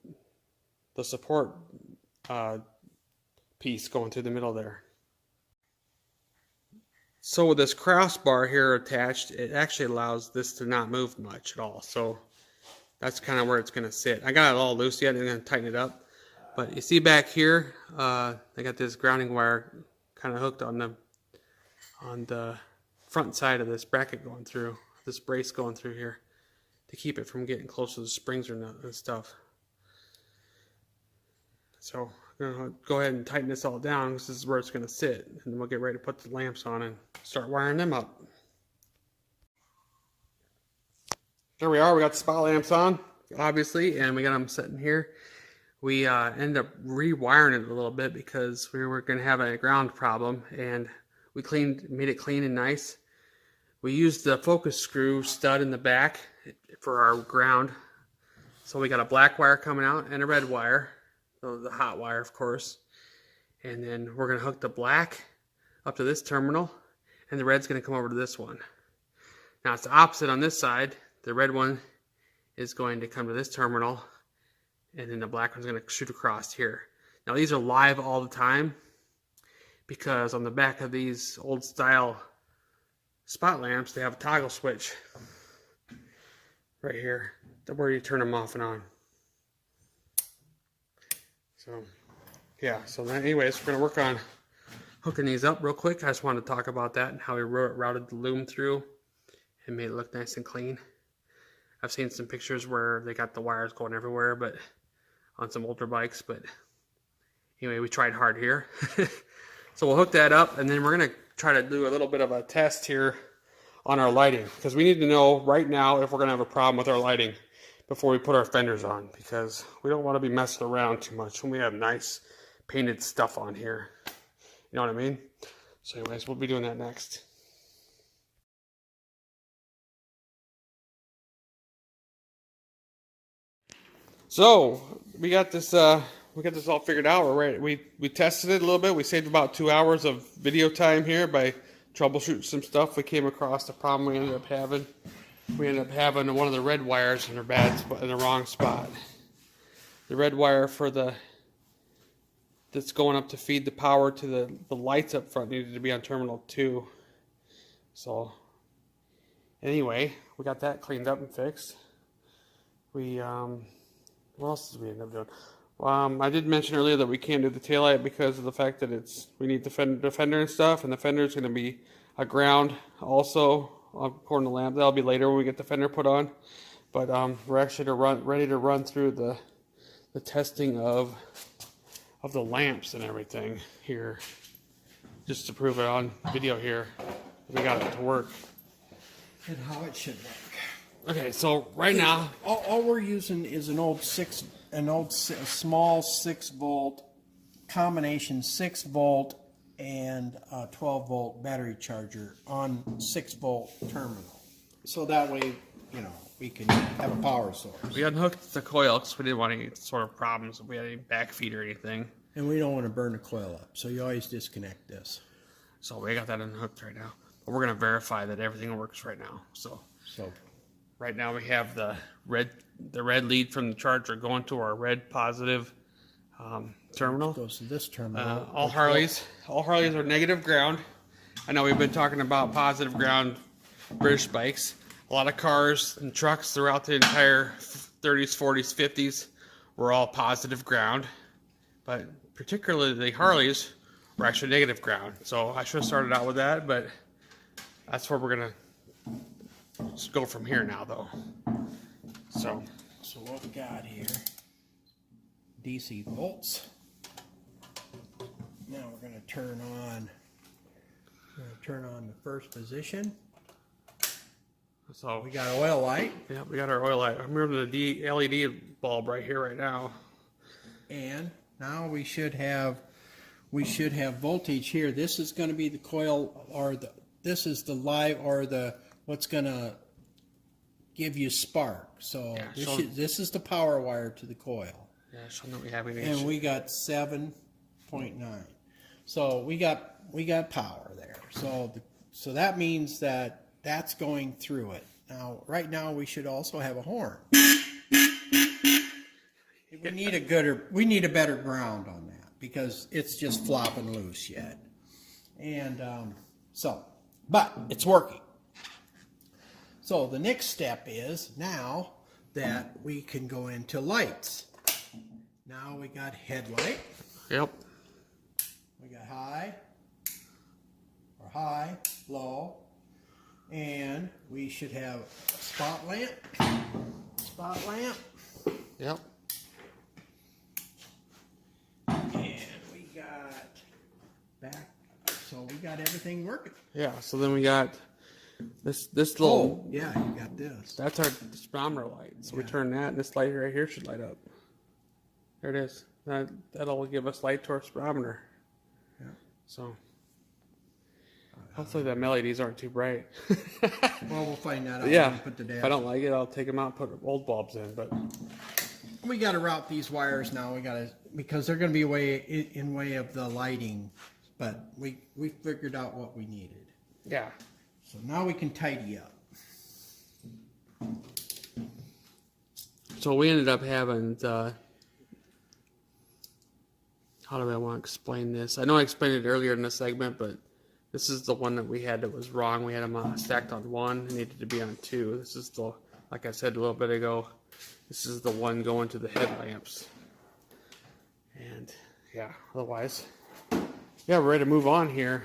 support piece going through the middle there. So with this crossbar here attached, it actually allows this to not move much at all. So that's kind of where it's going to sit. I got it all loose yet. I'm going to tighten it up. But you see back here, I got this grounding wire kind of hooked on the front side of this bracket going through, this brace going through here, to keep it from getting close to the springs and stuff. So I'm going to go ahead and tighten this all down, because this is where it's going to sit. And then we'll get ready to put the lamps on and start wiring them up. There we are. We got the spot lamps on, obviously, and we got them sitting here. We ended up rewiring it a little bit because we were going to have a ground problem, and we made it clean and nice. We used the focus screw stud in the back for our ground. So we got a black wire coming out and a red wire, the hot wire, of course. And then we're going to hook the black up to this terminal, and the red's going to come over to this one. Now it's the opposite on this side. The red one is going to come to this terminal, and then the black one's going to shoot across here. Now these are live all the time, because on the back of these old style spot lamps, they have a toggle switch right here where you turn them off and on. So yeah, so then anyways, we're going to work on hooking these up real quick. I just wanted to talk about that and how we routed the loom through and made it look nice and clean. I've seen some pictures where they got the wires going everywhere, but on some older bikes, but anyway, we tried hard here. So we'll hook that up, and then we're going to try to do a little bit of a test here on our lighting, because we need to know right now if we're going to have a problem with our lighting before we put our fenders on, because we don't want to be messing around too much when we have nice painted stuff on here. You know what I mean? So anyways, we'll be doing that next. So we got this all figured out. We're ready. We tested it a little bit. We saved about 2 hours of video time here by troubleshooting some stuff. We came across the problem we ended up having. We ended up having one of the red wires in the wrong spot. The red wire that's going up to feed the power to the lights up front needed to be on terminal 2. So anyway, we got that cleaned up and fixed. What else did we end up doing? I did mention earlier that we can't do the taillight because of the fact that we need the fender and stuff, and the fender is going to be a ground also, according to the lamp. That'll be later when we get the fender put on. But we're actually ready to run through the testing of the lamps and everything here, just to prove it on video here. We got it to work. And how it should work. Okay, so right now, all we're using is a small 6-volt combination 6-volt and a 12-volt battery charger on 6-volt terminal. So that way, we can have a power source. We unhooked the coil because we didn't want any sort of problems if we had any backfeed or anything. And we don't want to burn the coil up, so you always disconnect this. So we got that unhooked right now. But we're going to verify that everything works right now. So right now we have the red lead from the charger going to our red positive terminal. Goes to this terminal. All Harleys are negative ground. I know we've been talking about positive ground British bikes. A lot of cars and trucks throughout the entire 30s, 40s, 50s were all positive ground. But particularly the Harleys were actually negative ground. So I should have started out with that, but that's where we're going to just go from here now, though. So what we got here, DC volts. Now we're going to turn on the first position. So we got an oil light. Yeah, we got our oil light. I'm moving the LED bulb right here, right now. And now we should have voltage here. This is going to be the coil, or this is the live, or the what's gonna give you spark. So Yeah, this is the power wire to the coil. Yeah, show them that we have any. And we got 7.9. So we got power there. So that means that that's going through it. Now, right now we should also have a horn. We need a better ground on that because it's just flopping loose yet. And but it's working. So the next step is now that we can go into lights. Now we got headlight. Yep. We got high, low, and we should have spot lamp. Yep. And we got back. So we got everything working. Yeah. So then we got this little. Oh, yeah, you got this. That's our speedometer light. So we turn that, and this light right here should light up. There it is. That'll give us light to our speedometer. Yeah. So hopefully the LEDs aren't too bright. Well, we'll find that out. Yeah. When we put the dash. If I don't like it, I'll take them out and put old bulbs in. But we got to route these wires now. Because they're going to be in way of the lighting. But we figured out what we needed. yeah. So now we can tidy up. So we ended up having. How do I want to explain this? I know I explained it earlier in the segment, but this is the one that we had that was wrong. We had them stacked on one. It needed to be on two. This is the, like I said a little bit ago, this is the one going to the headlamps. And yeah, otherwise, yeah, we're ready to move on here.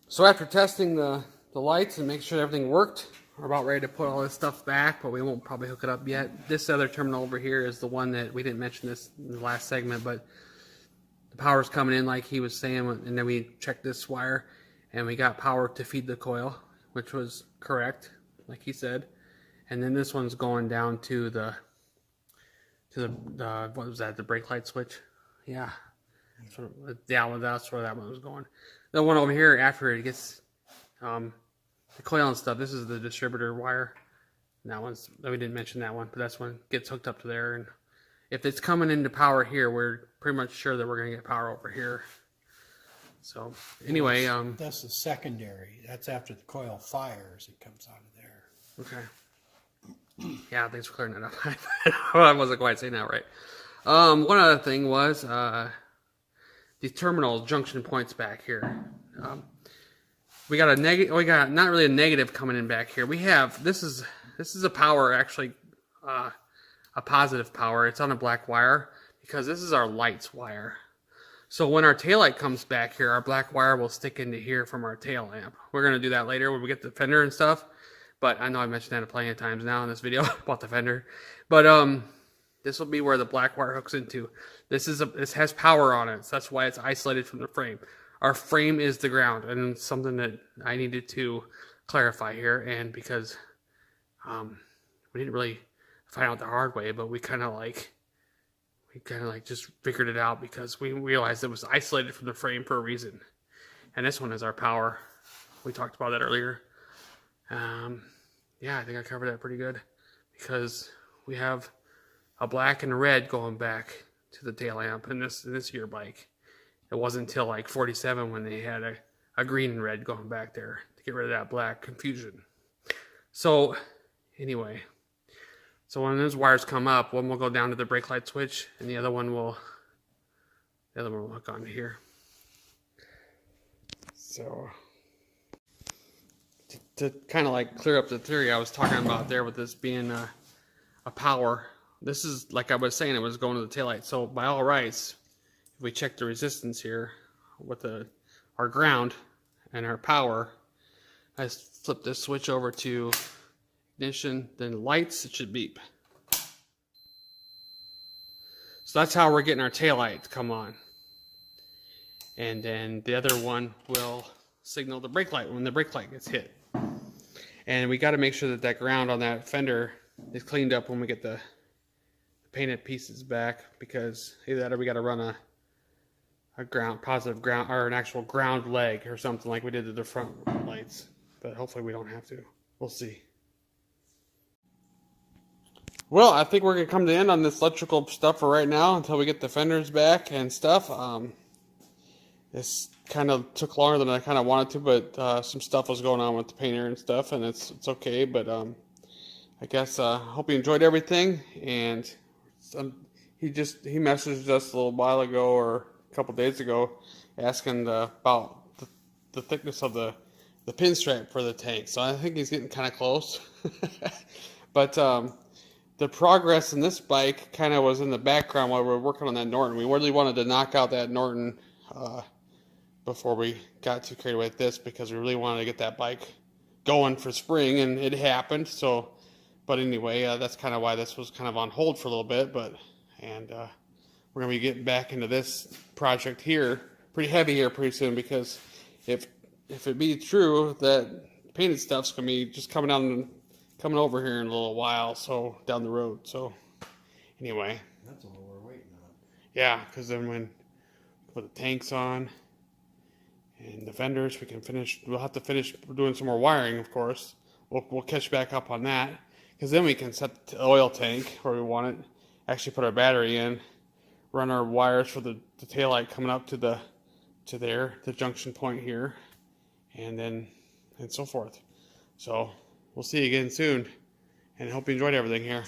So after testing the lights and make sure everything worked, we're about ready to put all this stuff back, but we won't probably hook it up yet. This other terminal over here is the one that we didn't mention this in the last segment, but the power's coming in like he was saying, and then we checked this wire, and we got power to feed the coil, which was correct, like he said. And then this one's going down to the what was that? The brake light switch? Yeah. That's where that one was going. The one over here, after it gets the coil and stuff, this is the distributor wire. And that one's, we didn't mention that one, but that's one gets hooked up to there. And if it's coming into power here, we're pretty much sure that we're going to get power over here. So anyway, that's the secondary. That's after the coil fires. It comes out of there. Okay. Yeah, thanks for clearing that up. Well, I wasn't quite saying that right. One other thing was the terminal junction points back here. We got a negative. We got not really a negative coming in back here. We have this is a power, actually a positive power. It's on a black wire because this is our lights wire. So when our taillight comes back here, our black wire will stick into here from our tail lamp. We're gonna do that later when we get the fender and stuff. But I know I mentioned that plenty of times now in this video about the fender. But this will be where the black wire hooks into. This has power on it, so that's why it's isolated from the frame. Our frame is the ground, and it's something that I needed to clarify here. And because we didn't really find out the hard way, but we kind of like just figured it out because we realized it was isolated from the frame for a reason. And this one is our power. We talked about that earlier. Yeah, I think I covered that pretty good because we have a black and red going back to the tail lamp in this year bike. It wasn't until like 47 when they had a green and red going back there to get rid of that black confusion. So anyway, so when those wires come up, one will go down to the brake light switch and the other one will hook onto here. So to kind of like clear up the theory I was talking about there with this being a power, this is, like I was saying, it was going to the taillight. So by all rights, if we check the resistance here with our ground and our power, I flip this switch over to ignition, then lights, it should beep. So that's how we're getting our taillight to come on. And then the other one will signal the brake light when the brake light gets hit. And we got to make sure that ground on that fender is cleaned up when we get the painted pieces back, because either that or we got to run positive ground, or an actual ground leg or something like we did to the front lights. But hopefully we don't have to. We'll see. Well, I think we're going to come to the end on this electrical stuff for right now until we get the fenders back and stuff. This kind of took longer than I kind of wanted to, but some stuff was going on with the painter and stuff, and it's okay. But I guess hope you enjoyed everything. And he messaged us a little while ago or a couple days ago asking about the thickness of the pinstripe for the tank. So I think he's getting kind of close. But the progress in this bike kind of was in the background while we were working on that Norton. We really wanted to knock out that Norton before we got too carried away with this, because we really wanted to get that bike going for spring, and it happened. So, but anyway, that's kind of why this was kind of on hold for a little bit. But we're gonna be getting back into this project here, pretty heavy here pretty soon, because if it be true that painted stuff's gonna be just coming over here in a little while, so down the road. So anyway, That's all we're waiting on. yeah, because then when we put the tanks on and the fenders, we'll have to finish doing some more wiring, of course. We'll catch back up on that, because then we can set the oil tank where we want it, actually put our battery in, run our wires for the taillight coming up to the junction point here, and so forth. So we'll see you again soon, and I hope you enjoyed everything here.